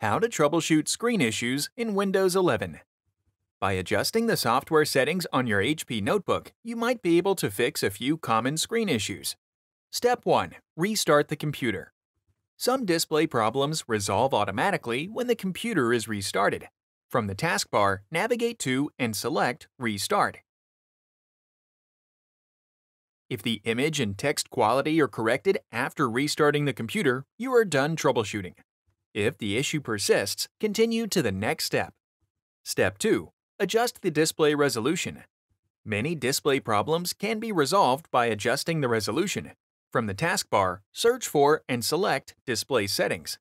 How to troubleshoot screen issues in Windows 11. By adjusting the software settings on your HP notebook, you might be able to fix a few common screen issues. Step 1. Restart the computer. Some display problems resolve automatically when the computer is restarted. From the taskbar, navigate to and select Restart. If the image and text quality are corrected after restarting the computer, you are done troubleshooting. If the issue persists, continue to the next step. Step 2. Adjust the display resolution. Many display problems can be resolved by adjusting the resolution. From the taskbar, search for and select Display Settings.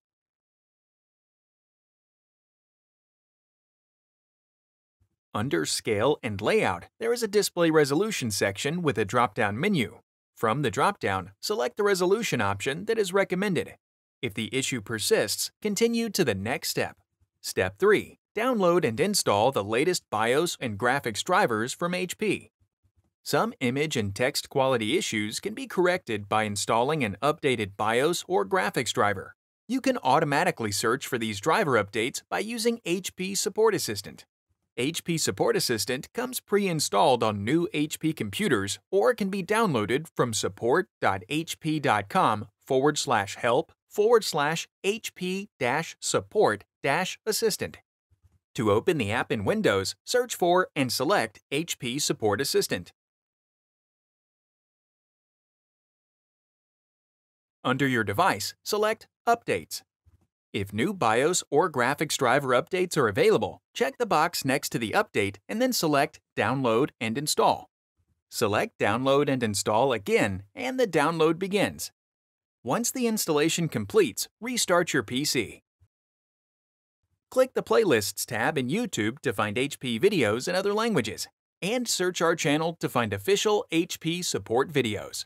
Under Scale and Layout, there is a Display Resolution section with a drop-down menu. From the drop-down, select the resolution option that is recommended. If the issue persists, continue to the next step. Step 3. Download and install the latest BIOS and graphics drivers from HP. Some image and text quality issues can be corrected by installing an updated BIOS or graphics driver. You can automatically search for these driver updates by using HP Support Assistant. HP Support Assistant comes pre-installed on new HP computers or can be downloaded from support.hp.com/help/HP-support-assistant. To open the app in Windows, search for and select HP Support Assistant. Under your device, select Updates. If new BIOS or graphics driver updates are available, check the box next to the update and then select Download and Install. Select Download and Install again, and the download begins. Once the installation completes, restart your PC. Click the Playlists tab in YouTube to find HP videos in other languages, and search our channel to find official HP support videos.